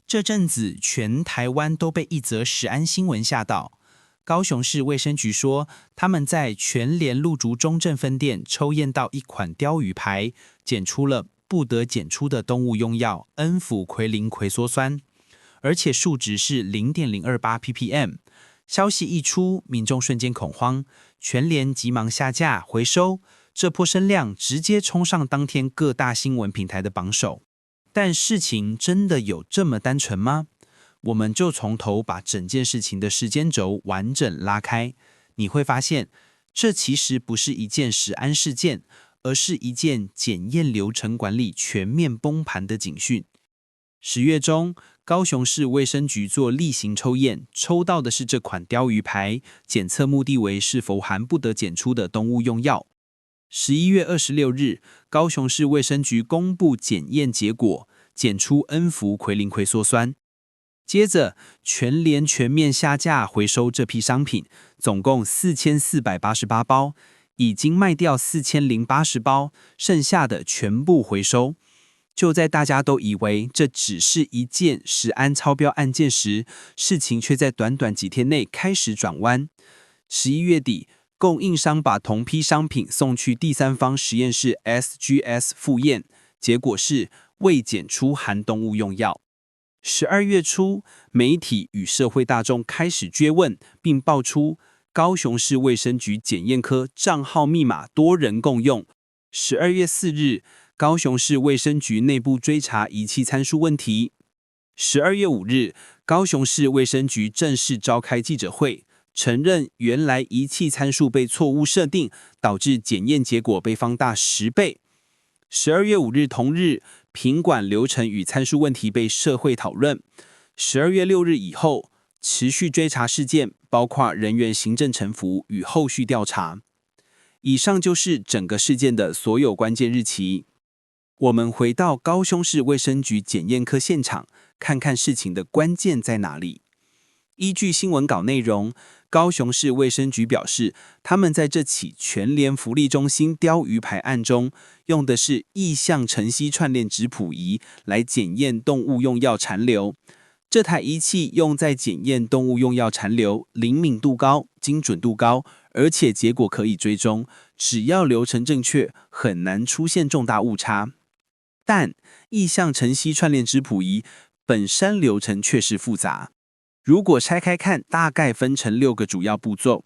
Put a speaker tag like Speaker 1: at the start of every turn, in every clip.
Speaker 1: 这阵子全台湾都被一则食安新闻吓到。高雄市卫生局说，他们在全联路竹中正分店抽验到一款鲷鱼排，检出了不得检出的动物用药恩辅奎林葵缩酸，而且数值是 0.028 ppm。消息一出，民众瞬间恐慌，全联急忙下架回收，这波声量直接冲上当天各大新闻平台的榜首。但事情真的有这么单纯吗？我们就从头把整件事情的时间轴完整拉开，你会发现，这其实不是一件食安事件，而是一件检验流程管理全面崩盘的警讯。10月中，高雄市卫生局做例行抽验，抽到的是这款鲷鱼排，检测目的为是否含不得检出的动物用药。11月26日，高雄市卫生局公布检验结果，检出恩福奎林葵缩酸。接着，全联全面下架回收这批商品，总共4488包，已经卖掉4080包，剩下的全部回收。就在大家都以为这只是一件食安超标案件时，事情却在短短几天内开始转弯。11月底，供应商把同批商品送去第三方实验室 SGS 复验，结果是未检出含动物用药。12月初，媒体与社会大众开始追问，并爆出高雄市卫生局检验科账号密码多人共用。12月4日，高雄市卫生局内部追查仪器参数问题。12月5日，高雄市卫生局正式召开记者会，承认原来仪器参数被错误设定，导致检验结果被放大10倍。12月5日同日，品管流程与参数问题被社会讨论。12月6日以后，持续追查事件，包括人员行政惩罚与后续调查。以上就是整个事件的所有关键日期。我们回到高雄市卫生局检验科现场，看看事情的关键在哪里。依据新闻稿内容，高雄市卫生局表示，他们在这起全联福利中心鲷鱼排案中，用的是异相晨曦串联质谱仪来检验动物用药残留。这台仪器用在检验动物用药残留，灵敏度高，精准度高，而且结果可以追踪，只要流程正确，很难出现重大误差。但异相晨曦串联质谱仪本身流程确实复杂。如果拆开看，大概分成6个主要步骤。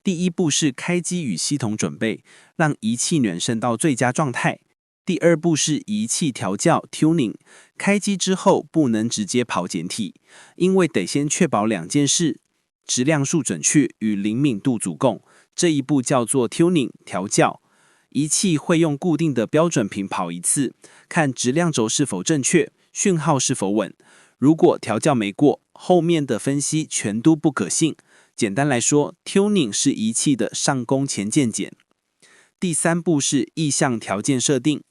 Speaker 1: 第一步是开机与系统准备，让仪器暖身到最佳状态。第二步是仪器调校 tuning， 开机之后不能直接跑检体，因为得先确保2件事：质量数准确与灵敏度足够。这一步叫做 tuning 调校。仪器会用固定的标准频跑一次，看质量轴是否正确，讯号是否稳。如果调校没过，后面的分析全都不可信。简单来说 ，tuning 是仪器的上工前渐检。第3步是意向条件设定。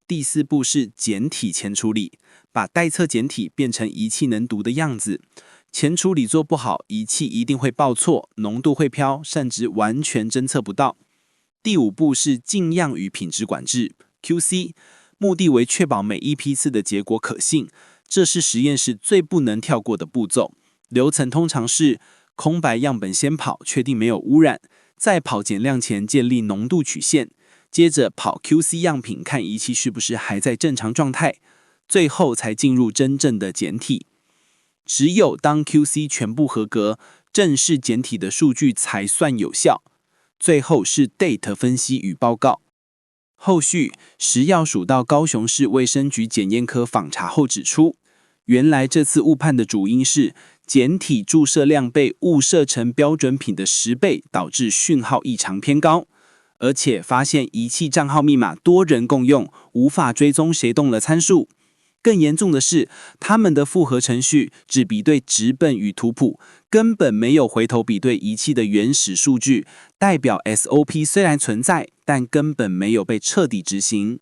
Speaker 1: 第4步是检体前处理，把待测检体变成仪器能读的样子。前处理做不好，仪器一定会报错，浓度会飘，甚至完全侦测不到。第5步是进样与品质管制 QC， 目的为确保每一批次的结果可信。这是实验室最不能跳过的步骤。流程通常是空白样本先跑，确定没有污染，在跑检量前建立浓度曲线，接着跑 QC 样品，看仪器是不是还在正常状态，最后才进入真正的检体。只有当 QC 全部合格，正式检体的数据才算有效。最后是 data 分析与报告。后续食药署到高雄市卫生局检验科访查后指出，原来这次误判的主因是检体注射量被误设成标准品的10倍，导致讯号异常偏高，而且发现仪器账号密码多人共用，无法追踪谁动了参数。更严重的是，他们的复合程序只比对纸本与图谱，根本没有回头比对仪器的原始数据，代表 SOP 虽然存在，但根本没有被彻底执行。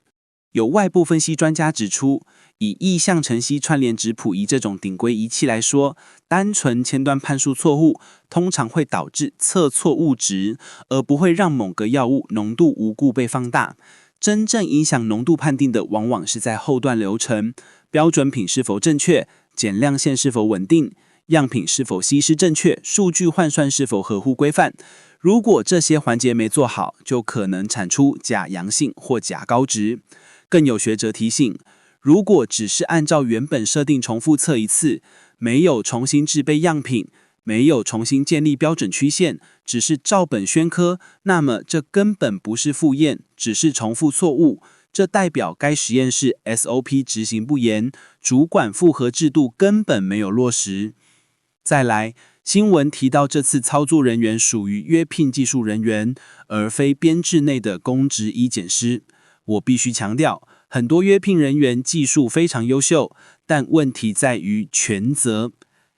Speaker 1: 有外部分析专家指出，以异相晨曦串联质谱仪这种顶规仪器来说，单纯前端判数错误通常会导致测错误值，而不会让某个药物浓度无故被放大。真正影响浓度判定的往往是在后段流程，标准品是否正确，
Speaker 2: 检量线是否稳定，样品是否稀释正确，数据换算是否合乎规范。如果这些环节没做好，就可能产出假阳性或假高值。更有学者提醒，如果只是按照原本设定重复测一次，没有重新制备样品，没有重新建立标准曲线，只是照本宣科，那么这根本不是复验，只是重复错误。这代表该实验室 SOP 执行不严，主管复核制度根本没有落实。再来，新闻提到这次操作人员属于约聘技术人员，而非编制内的公职医检师。我必须强调，很多约聘人员技术非常优秀，但问题在于权责。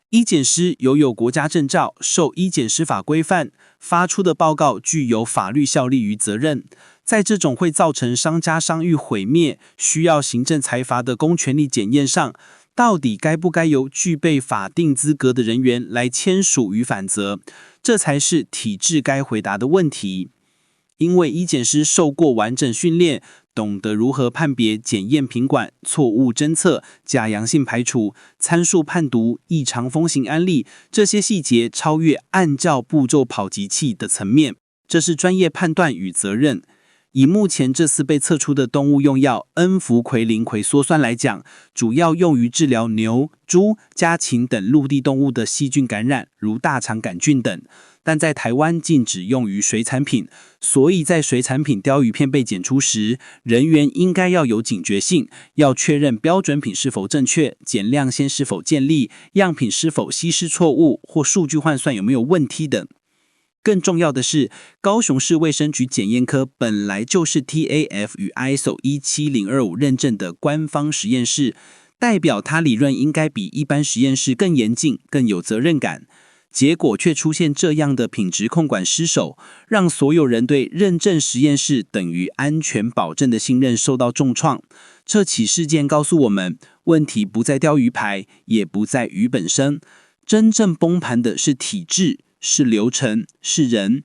Speaker 2: 医检师拥有国家证照，受医检师法规范，发出的报告具有法律效力与责任。在这种会造成商家商誉毁灭、需要行政裁罚的公权力检验上，到底该不该由具备法定资格的人员来签署与反责？这才是体制该回答的问题。因为医检师受过完整训练，懂得如何判别检验品管、错误侦测、假阳性排除、参数判读、异常风行案例，这些细节超越按照步骤跑集器的层面，这是专业判断与责任。以目前这次被测出的动物用药恩福葵林葵羧酸来讲，主要用于治疗牛、猪、家禽等陆地动物的细菌感染，如大肠杆菌等。但在台湾禁止用于水产品，所以在水产品鲷鱼片被检出时，人员应该要有警觉性，要确认标准品是否正确，检量线是否建立，样品是否稀释错误或数据换算有没有问题等。更重要的是，高雄市卫生局检验科本来就是 TAF 与 ISO 17025认证的官方实验室，代表它理论应该比一般实验室更严谨、更有责任感。结果却出现这样的品质控管失守，让所有人对认证实验室等于安全保证的信任受到重创。这起事件告诉我们，问题不在鲷鱼排，也不在鱼本身，真正崩盘的是体制，是流程，是人。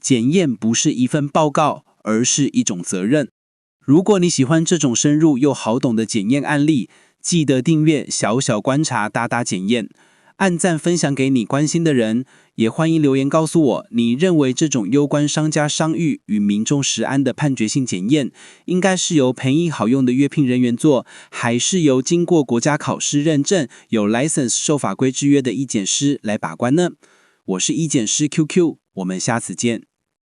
Speaker 2: 检验不是一份报告，而是一种责任。如果你喜欢这种深入又好懂的检验案例，记得订阅小小观察大大检验，按赞分享给你关心的人，也欢迎留言告诉我，你认为这种攸关商家商誉与民众食安的判决性检验，应该是由便宜好用的约聘人员做，还是由经过国家考试认证、有 license 受法规制约的医检师来把关呢？我是医检师 QQ， 我们下次见。